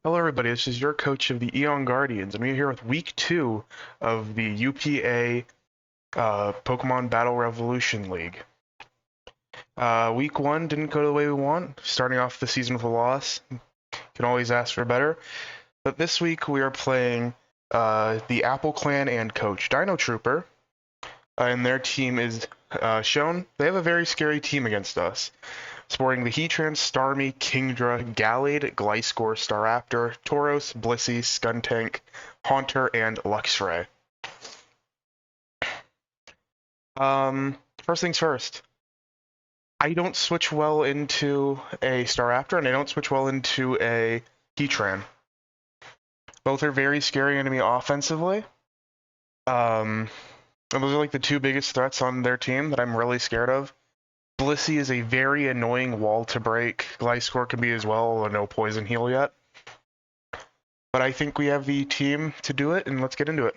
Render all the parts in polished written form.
Hello everybody, this is your coach of the Eon Guardians, and we're here with week 2 of the UPA Pokemon Battle Revolution League. Week 1 didn't go the way we want, starting off the season with a loss. Can always ask for better. But this week we are playing the Apple Clan and Coach Dino Trooper, and their team is shown. They have a very scary team against us, sporting the Heatran, Starmie, Kingdra, Gallade, Gliscor, Staraptor, Tauros, Blissey, Skuntank, Haunter, and Luxray. First things first. I don't switch well into a Staraptor, and I don't switch well into a Heatran. Both are very scary enemy offensively. And those are like the two biggest threats on their team that I'm really scared of. Blissey is a very annoying wall to break. Gliscor can be as well, although no poison heal yet. But I think we have the team to do it, and let's get into it.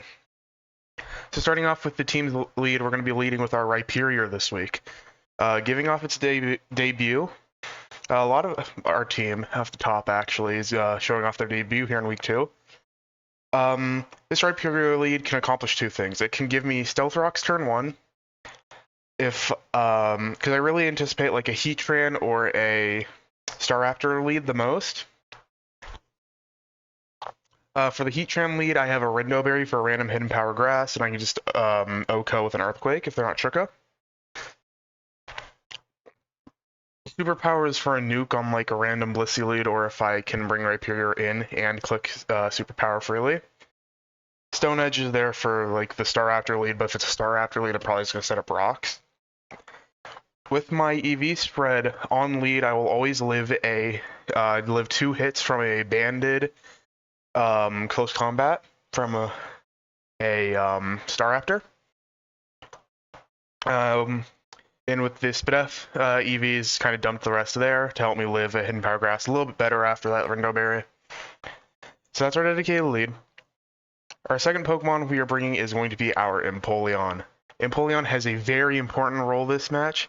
So starting off with the team's lead, we're going to be leading with our Rhyperior this week. Giving off its debut, a lot of our team, off the top actually, is showing off their debut here in week 2. This Rhyperior lead can accomplish two things. It can give me Stealth Rocks turn 1, because I really anticipate like a Heatran or a Staraptor lead the most. For the Heatran lead, I have a Rindoberry for a random hidden power grass, and I can just OHKO with an Earthquake if they're not Shuka. Superpowers for a nuke on like a random Blissey lead, or if I can bring Rhyperior in and click Superpower freely. Stone Edge is there for like the Staraptor lead, but if it's a Staraptor lead, I'm probably just going to set up rocks. With my EV spread on lead, I will always live 2 hits from a banded close combat from a Staraptor. And with this Spidef, EVs kind of dumped the rest there to help me live a Hidden Power Grass a little bit better after that Rindoberry. So that's our dedicated lead. Our second Pokemon we are bringing is going to be our Empoleon. Empoleon has a very important role this match,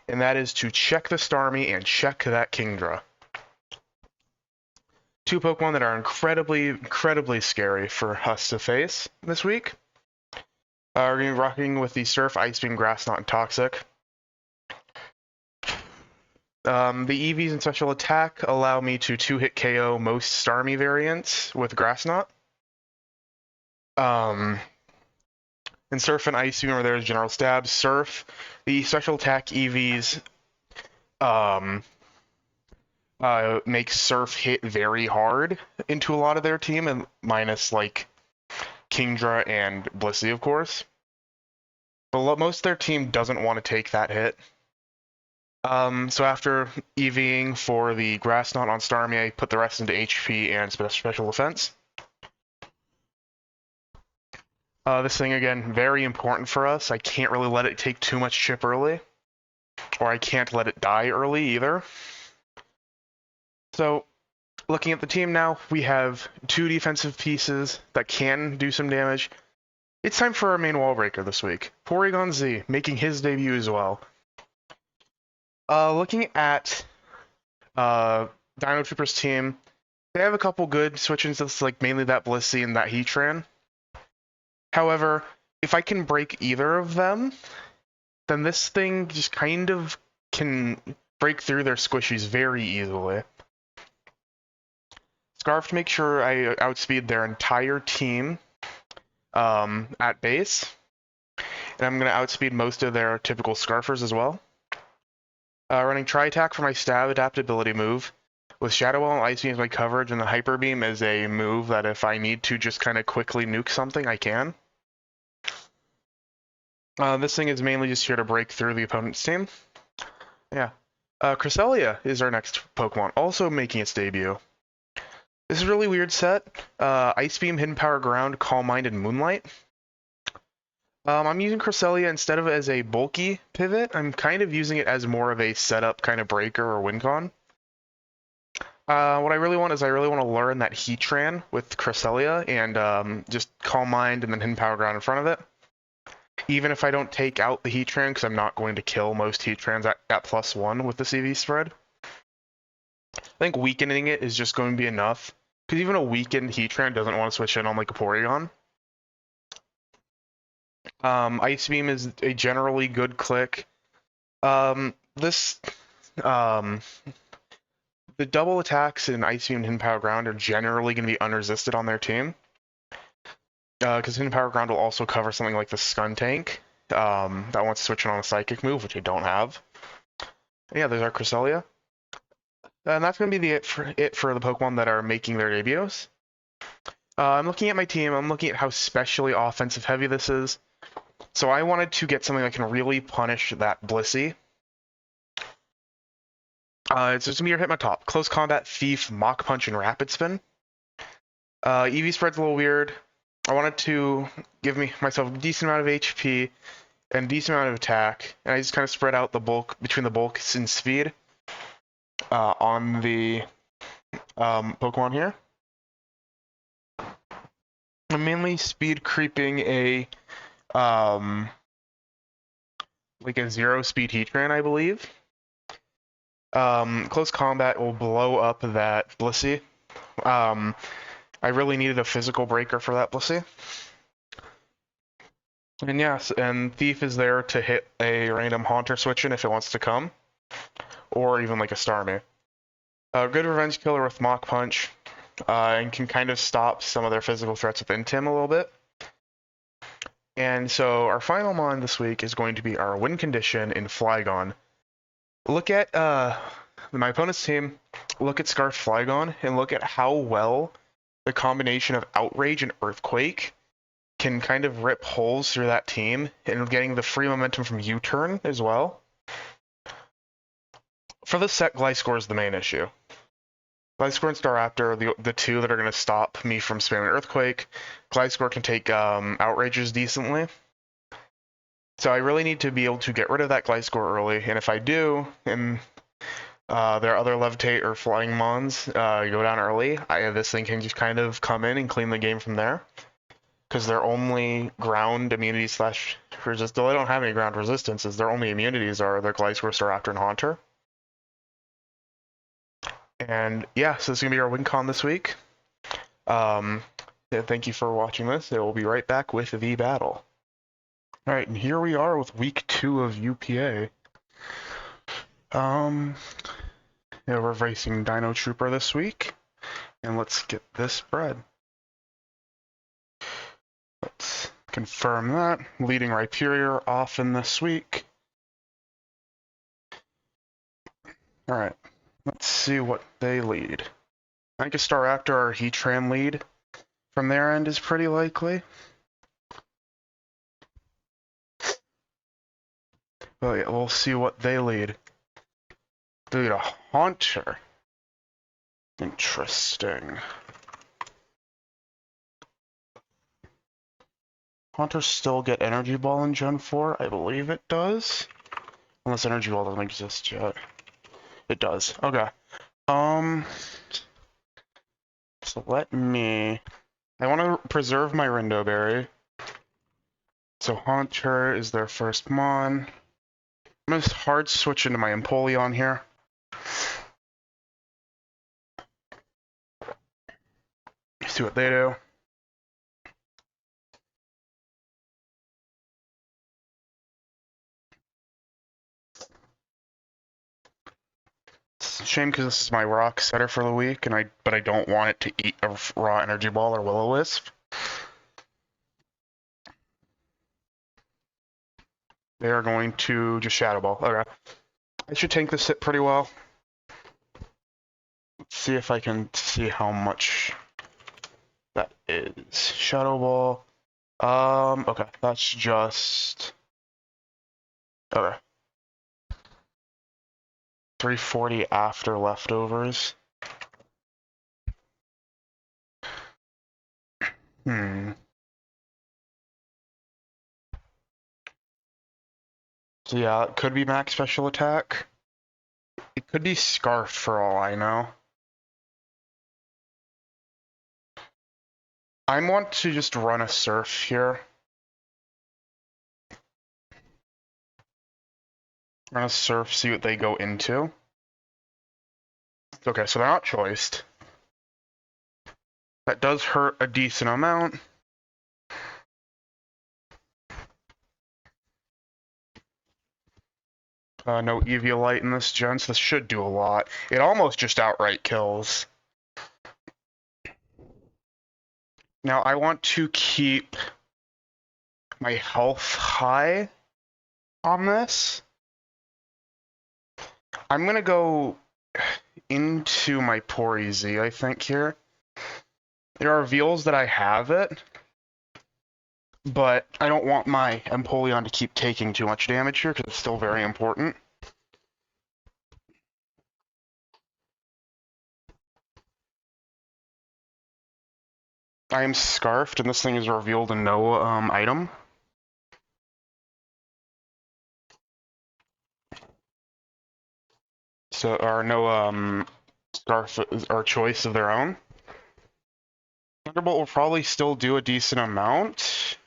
and that is to check the Starmie and check that Kingdra. Two Pokemon that are incredibly scary for us to face this week. We're going to be rocking with the Surf, Ice Beam, Grass Knot, and Toxic. The EVs and Special Attack allow me to 2-hit KO most Starmie variants with Grass Knot. And Surf and Ice Beam are there as general stabs. Surf, the Special Attack EVs make Surf hit very hard into a lot of their team, and minus like Kingdra and Blissey, of course. But most of their team doesn't want to take that hit. So after EVing for the Grass Knot on Starmie, I put the rest into HP and Special Defense. This thing, again, very important for us. I can't really let it take too much chip early, or I can't let it die early either. So, looking at the team now, we have 2 defensive pieces that can do some damage. It's time for our main wall breaker this week. Porygon Z, making his debut as well. Looking at Dino Trooper's team, they have a couple good switch-ins, that's like mainly that Blissey and that Heatran. However, if I can break either of them, then this thing just kind of can break through their squishies very easily. Scarf to make sure I outspeed their entire team at base. And I'm going to outspeed most of their typical Scarfers as well. Running Tri-Attack for my stab adaptability move, with Shadow Wall and Ice Beam as my coverage, and the Hyper Beam as a move that if I need to just kind of quickly nuke something, I can. This thing is mainly just here to break through the opponent's team. Yeah. Cresselia is our next Pokemon, also making its debut. This is a really weird set. Ice Beam, Hidden Power, Ground, Calm Mind, and Moonlight. I'm using Cresselia instead of as a bulky pivot. I'm kind of using it as more of a setup kind of breaker or win con. What I really want is I really want to learn that Heatran with Cresselia and just Calm Mind and then Hidden Power Ground in front of it. Even if I don't take out the Heatran, because I'm not going to kill most Heatrans at +1 with the CV spread. I think weakening it is just going to be enough because even a weakened Heatran doesn't want to switch in on like a Porygon. Ice Beam is a generally good click. This the double attacks in Ice Beam and Hidden Power Ground are generally going to be unresisted on their team. Because Hidden Power Ground will also cover something like the Skuntank that wants to switch in on a Psychic move, which I don't have. Yeah, there's our Cresselia. And that's going to be it for the Pokemon that are making their debuts. I'm looking at my team. I'm looking at how specially offensive heavy this is. So I wanted to get something that can really punish that Blissey. It's just going to be hit my top. Close Combat, Thief, Mach Punch, and Rapid Spin. EV Spread's a little weird. I wanted to give myself a decent amount of HP and a decent amount of attack, and I just kind of spread out the bulk between the bulks and speed on the Pokemon here. I'm mainly speed creeping a like a 0 speed Heatran, I believe. Close Combat will blow up that Blissey. I really needed a physical breaker for that Blissey. And yes, and Thief is there to hit a random Haunter switch in if it wants to come, or even like a Starmie. Good revenge killer with Mach Punch, and can kind of stop some of their physical threats with Intim a little bit. And so our final mon this week is going to be our win condition in Flygon. Look at my opponent's team, look at Scarf Flygon, and look at how well the combination of Outrage and Earthquake can kind of rip holes through that team, and getting the free momentum from U-turn as well. For this set, Gliscor is the main issue. Gliscor and Staraptor are the two that are going to stop me from spamming Earthquake. Gliscor can take Outrages decently. So I really need to be able to get rid of that Gliscor early, and if I do, and there are other Levitate or Flying Mons go down early, this thing can just kind of come in and clean the game from there. Because their only ground immunity slash resist, though I don't have any ground resistances, their only immunities are their Gliscor, Staraptor, and Haunter. And yeah, so this is going to be our win con this week. Yeah, thank you for watching this. We'll be right back with the battle. Alright, and here we are with week 2 of UPA. Yeah, we're facing Dino Trooper this week. And let's get this spread. Let's confirm that. Leading Rhyperior off in this week. Alright, let's see what they lead. I think a Staraptor or Heatran lead from their end is pretty likely. But yeah, we'll see what they lead. They lead a Haunter. Interesting. Haunter still get Energy Ball in Gen 4? I believe it does. Unless Energy Ball doesn't exist yet. It does. Okay. So let me... I want to preserve my Rindo Berry. So Haunter is their first mon. I'm going to hard switch into my Empoleon here. See what they do. It's a shame because this is my rock setter for the week, and but I don't want it to eat a raw Energy Ball or Will-O-Wisp. They are going to just Shadow Ball. Okay. I should tank this hit pretty well. Let's see if I can see how much that is. Shadow Ball. Okay. That's just... Okay. 340 after leftovers. So yeah, it could be max special attack. It could be Scarf for all I know. I want to just run a Surf here. Run a Surf, see what they go into. Okay, so they're not choiced. That does hurt a decent amount. No Eviolite in this gen, so this should do a lot. It almost just outright kills. Now I want to keep my health high on this. I'm gonna go into my Poor Easy, I think, here. There are reveals that I have it, but I don't want my Empoleon to keep taking too much damage here because it's still very important. I am Scarfed, and this thing is revealed in no item. So, or no Scarf or choice of their own. Thunderbolt will probably still do a decent amount.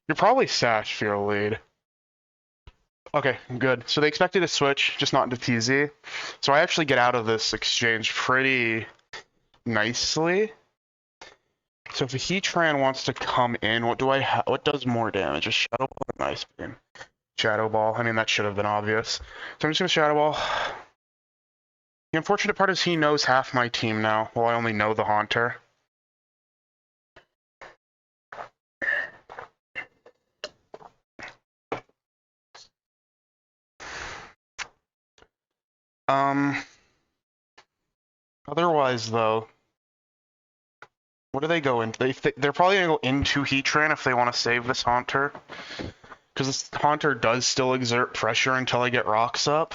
You're probably Sash for your lead. Okay, good. So they expected to switch, just not into TZ. So I actually get out of this exchange pretty nicely. So if a Heatran wants to come in, what do I have? What does more damage? A Shadow Ball or an Ice Beam? Shadow Ball. I mean, that should have been obvious. So I'm just gonna Shadow Ball. The unfortunate part is he knows half my team now, while I only know the Haunter. Otherwise, though, what do they go into? They're probably gonna go into Heatran if they want to save this Haunter, because this Haunter does still exert pressure until I get rocks up.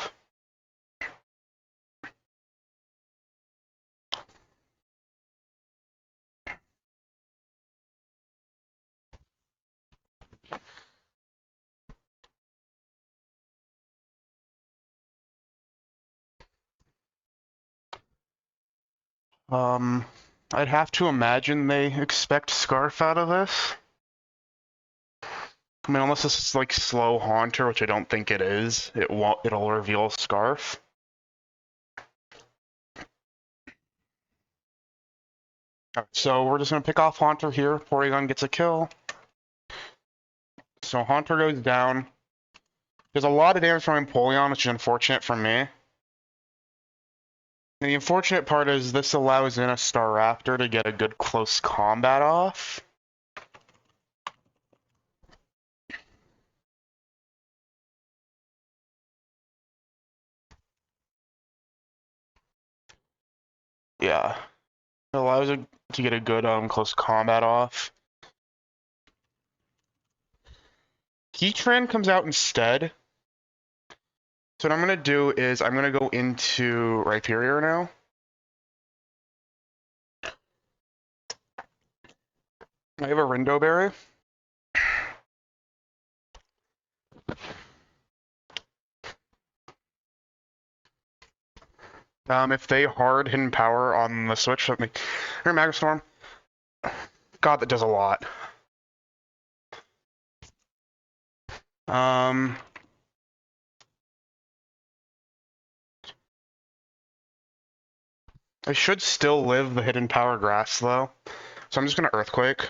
I'd have to imagine they expect Scarf out of this. I mean, unless this is like slow Haunter, which I don't think it is, it'll reveal Scarf. Right, so we're just gonna pick off Haunter here. Porygon gets a kill. So Haunter goes down. There's a lot of damage from Empoleon, which is unfortunate for me. And the unfortunate part is this allows in a Staraptor to get a good close combat off. Yeah. It allows it to get a good close combat off. Heatran comes out instead. So what I'm going to do is I'm going to go into Rhyperior now. I have a Rindo Berry. If they hard Hidden Power on the switch, let me... Here, Magma Storm. God, that does a lot. I should still live the Hidden Power Grass, though. So I'm just going to Earthquake.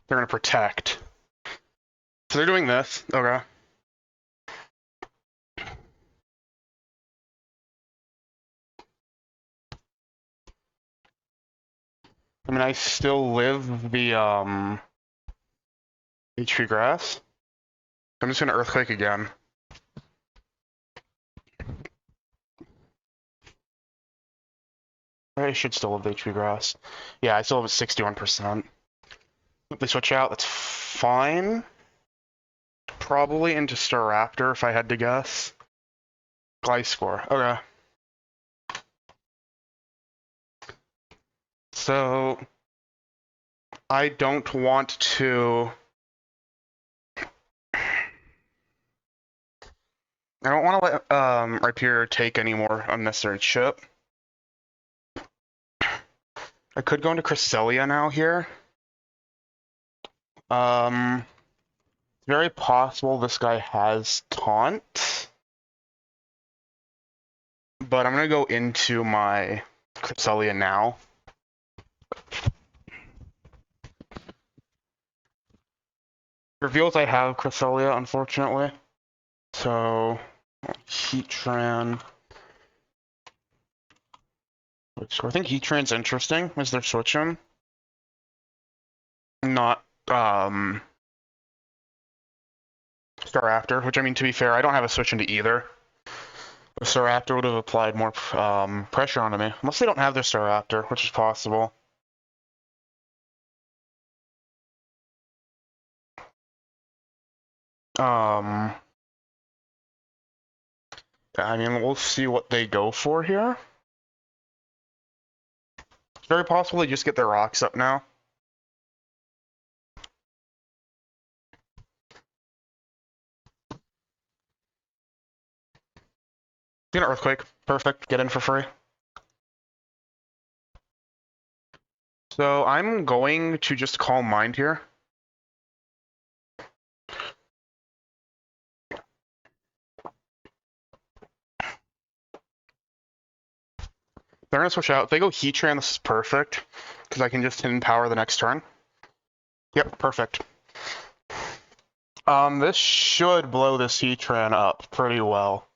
They're going to Protect. So they're doing this. Okay. I mean, I still live the HP Grass. I'm just gonna Earthquake again. I should still have the HP Grass. Yeah, I still have a 61%. If they switch out, that's fine. Probably into Staraptor if I had to guess. Gliscor. Okay. So I don't want to. I don't want to let Rhyperior take any more unnecessary chip. I could go into Cresselia now here. It's very possible this guy has taunt. But I'm gonna go into my Cresselia now. Reveals I have Cresselia, unfortunately. So, Heatran. I think Heatran's interesting as they're switching. Not, Staraptor, which I mean, to be fair, I don't have a switch into either. The Staraptor would have applied more pressure onto me. Unless they don't have their Staraptor, which is possible. I mean, we'll see what they go for here. It's very possible they just get their rocks up now. Get an Earthquake. Perfect. Get in for free. So I'm going to just Calm Mind here. They're going to switch out. If they go Heatran, this is perfect, because I can just hidden power the next turn. Yep, perfect. This should blow this Heatran up pretty well.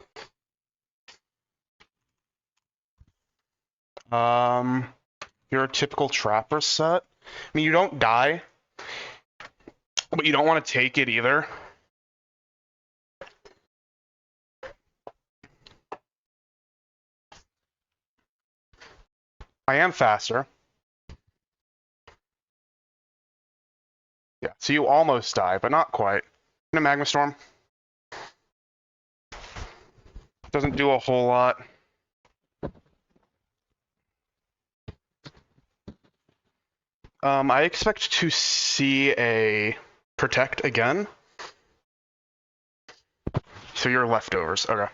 Your typical Trapper set. I mean, you don't die, but you don't want to take it either. I am faster. Yeah, so you almost die, but not quite. In a Magma Storm. Doesn't do a whole lot. I expect to see a Protect again. So you're leftovers. Okay. I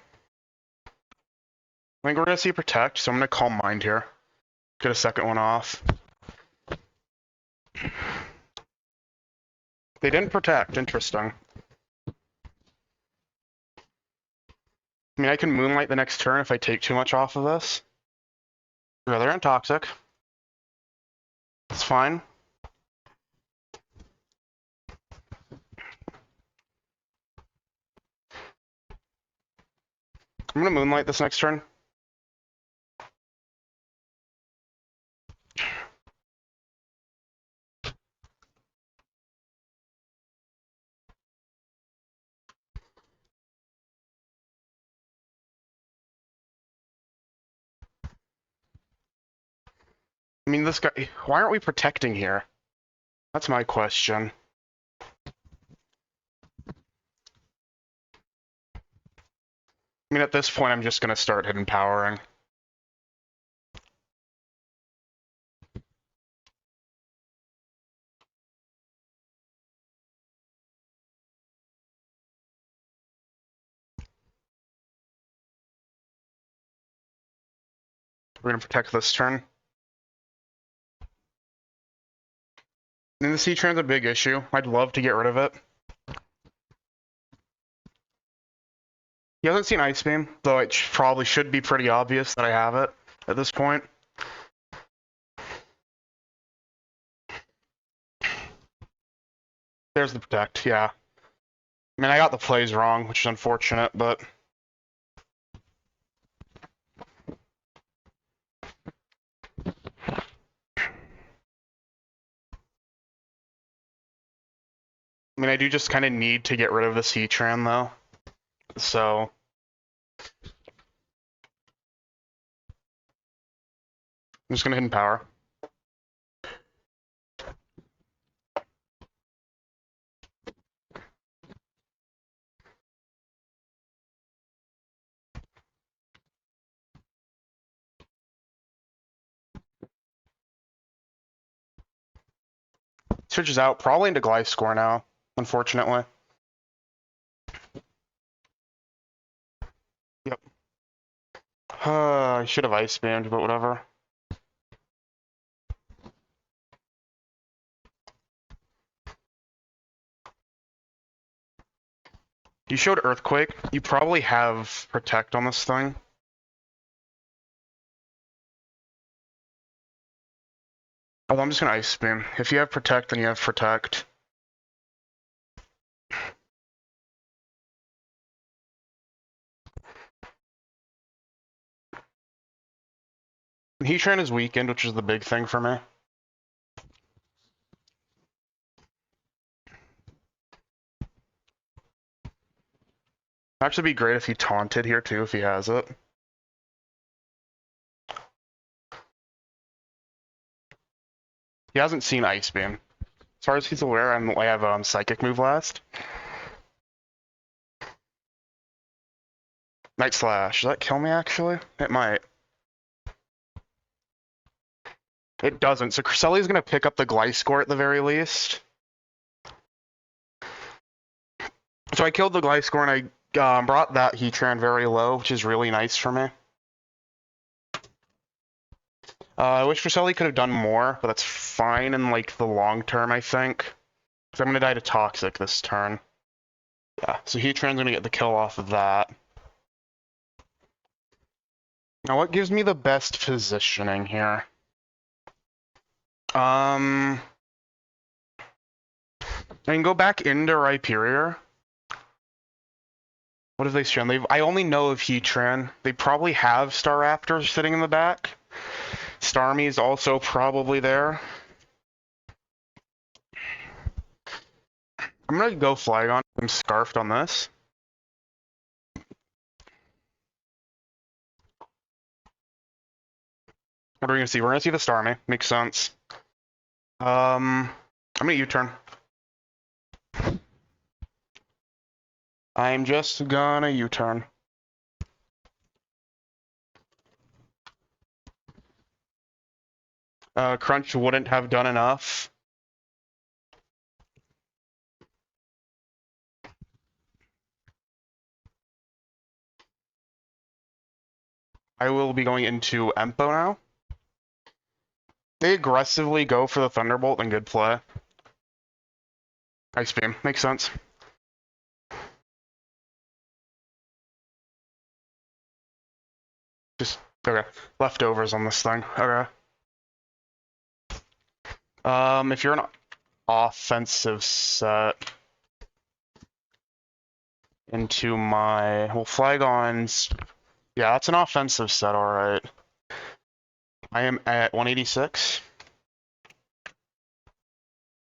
think we're going to see Protect, so I'm going to Calm Mind here. Get a second one off. They didn't Protect. Interesting. I mean, I can Moonlight the next turn if I take too much off of this. Yeah, they're Toxic. It's fine. I'm going to Moonlight this next turn. I mean, this guy... Why aren't we protecting here? That's my question. I mean, at this point, I'm just going to start hidden powering. We're going to protect this turn. And the Heatran's a big issue. I'd love to get rid of it. He hasn't seen Ice Beam, though it probably should be pretty obvious that I have it at this point. There's the Protect, yeah. I mean, I got the plays wrong, which is unfortunate, but... I mean, I do just kind of need to get rid of this Heatran, though. So... I'm just going to hidden power. Switches out, probably into Gliscor now, unfortunately. Yep. I should have Ice Beamed, but whatever. You showed Earthquake. You probably have Protect on this thing. Although I'm just gonna Ice Beam. If you have Protect, then you have Protect. Heatran is weakened, which is the big thing for me. Actually be great if he taunted here too, if he has it. He hasn't seen Ice Beam. As far as he's aware, I have Psychic move last. Night Slash. Does that kill me actually? It might. It doesn't. So Cresselli's gonna pick up the Gliscor at the very least. So I killed the Gliscor and I brought that Heatran very low, which is really nice for me. I wish Cresselli could have done more, but that's fine in like the long term, I think. Because I'm gonna die to Toxic this turn. Yeah, so Heatran's gonna get the kill off of that. Now what gives me the best positioning here? I can go back into Rhyperior. What have they shown? I only know of Heatran. They probably have Staraptors sitting in the back. Starmie is also probably there. I'm gonna go Flygon. I'm scarfed on this. What are we gonna see? We're gonna see the Starmie. Makes sense. I'm gonna U-turn. I'm just gonna U-turn. Crunch wouldn't have done enough. I will be going into Empo now. They aggressively go for the Thunderbolt and good play. Ice Beam. Makes sense. Just, okay. Leftovers on this thing. Okay. If you're an offensive set into my... Well, Flygon's... Yeah, that's an offensive set, alright. I am at 186.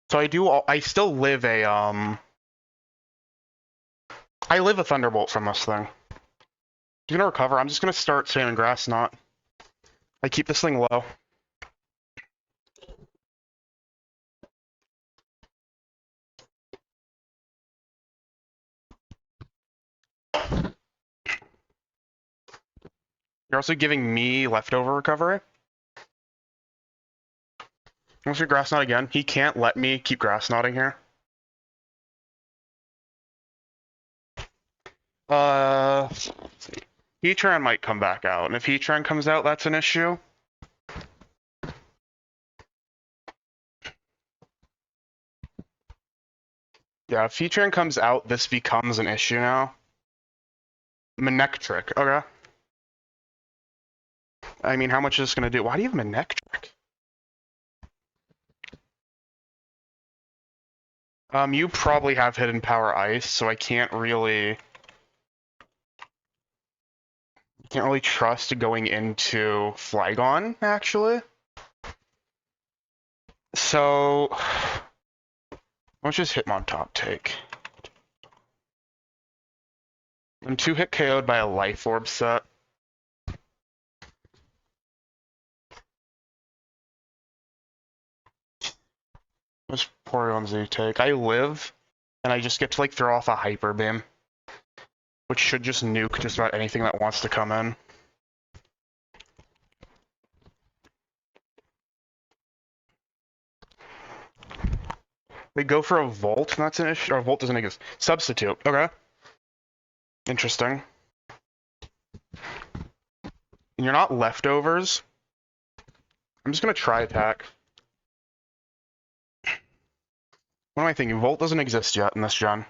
So I still live a, I live a Thunderbolt from this thing. He's gonna recover. I'm just gonna start spamming Grass Knot. I keep this thing low. You're also giving me leftover recovery. Once your Grass Knot again, he can't let me keep Grass Knotting here. Heatran might come back out, and if Heatran comes out, that's an issue. Yeah, if Heatran comes out, this becomes an issue now. Manectric, okay. I mean, how much is this gonna do? Why do you have Manectric? You probably have Hidden Power Ice, so I can't really trust going into Flygon, actually. So, let's just Hitmontop take. I'm 2-hit KO'd by a Life Orb set. What's Porygon Z take? I live, and I just get to like throw off a Hyper Beam, which should just nuke just about anything that wants to come in. They go for a Volt, and that's an issue. Or Volt doesn't exist. Substitute. Okay. Interesting. And you're not leftovers. I'm just gonna try attack. What am I thinking? Volt doesn't exist yet in this gen.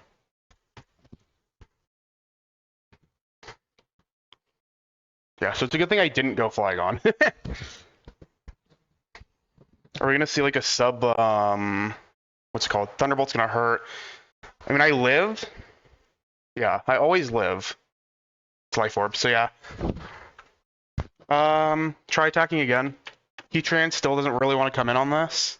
Yeah, so it's a good thing I didn't go Flygon. Are we gonna see like a sub, what's it called? Thunderbolt's gonna hurt. I mean, I live. Yeah, I always live. It's Life Orb, so yeah. Try attacking again. Heatran still doesn't really want to come in on this.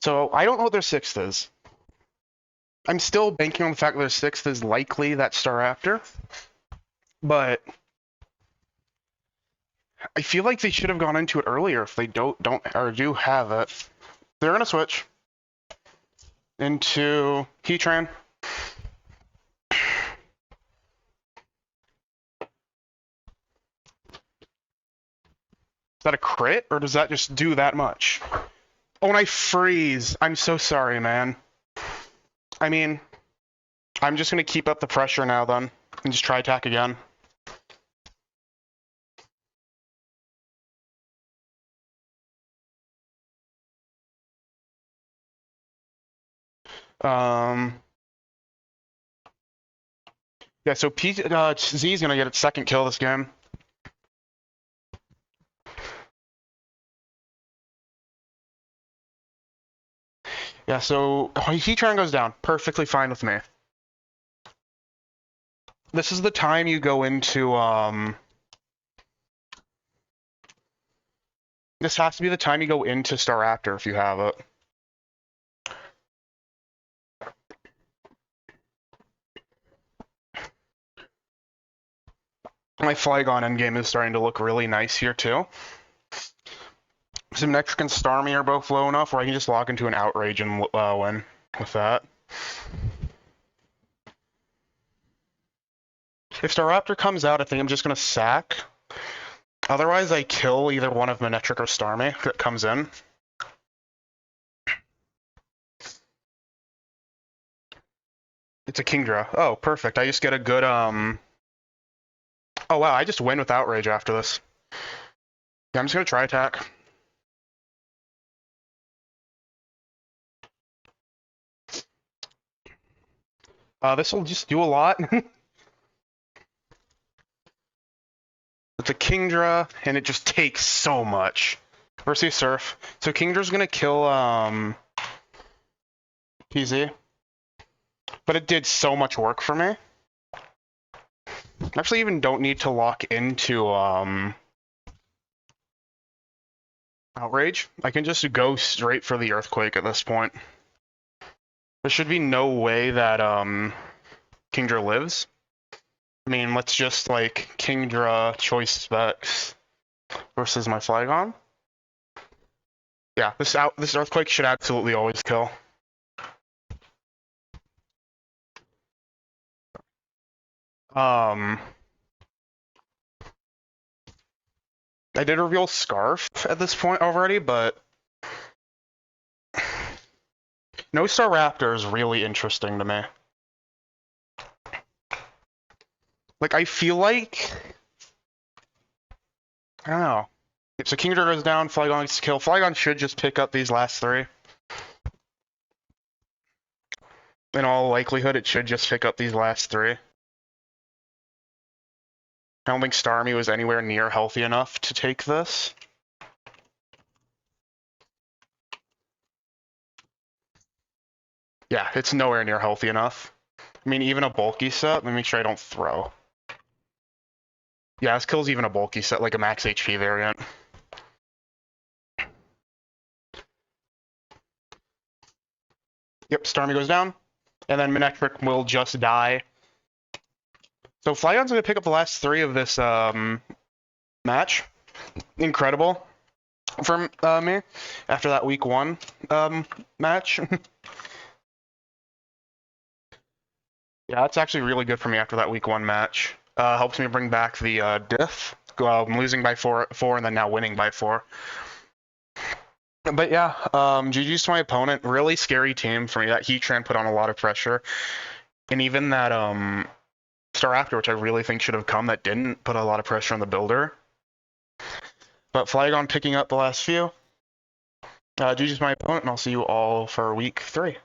So I don't know what their 6th is. I'm still banking on the fact that their 6th is likely that Staraptor. But I feel like they should have gone into it earlier if they don't or do have it. They're gonna switch into Heatran. Is that a crit, or does that just do that much? Oh, and I freeze. I'm so sorry, man. I mean, I'm just gonna keep up the pressure now then, and just try attack again. Yeah, so Z is gonna get its 2nd kill this game. Yeah, so Heatran goes down. Perfectly fine with me. This is the time you go into, this has to be the time you go into Staraptor if you have it. My Flygon endgame is starting to look really nice here, too. Some Next and Starmie are both low enough where I can just log into an Outrage and win with that. If Staraptor comes out, I think I'm just going to sack. Otherwise, I kill either one of Manectric or Starmie that comes in. It's a Kingdra. Oh, perfect. I just get a good, Oh, wow, I just win with Outrage after this. Yeah, I'm just going to try attack. This will just do a lot. It's a Kingdra, and it just takes so much. Mercy Surf. So Kingdra's gonna kill PZ. But it did so much work for me. Actually even don't need to lock into Outrage. I can just go straight for the Earthquake at this point. There should be no way that Kingdra lives. I mean, let's just like Kingdra choice specs versus my Flygon. Yeah, this Earthquake should absolutely always kill. I did reveal Scarf at this point already, but No Staraptor is really interesting to me. Like, I feel like... I don't know. So Kingdra goes down, Flygon gets to kill. Flygon should just pick up these last 3. In all likelihood, it should just pick up these last 3. I don't think Starmie was anywhere near healthy enough to take this. Yeah, it's nowhere near healthy enough. I mean, even a bulky set, let me make sure I don't throw. Yeah, this kills even a bulky set, like a max HP variant. Yep, Starmie goes down, and then Manectric will just die. So Flygon's going to pick up the last 3 of this match. Incredible for me after that week 1 match. Yeah, that's actually really good for me after that week 1 match. Helps me bring back the diff. I'm losing by 4 and then now winning by 4. But yeah, GG's to my opponent. Really scary team for me. That Heatran put on a lot of pressure. And even that Staraptor, which I really think should have come, that didn't put a lot of pressure on the builder. But Flygon picking up the last few. GG's to my opponent, and I'll see you all for week 3.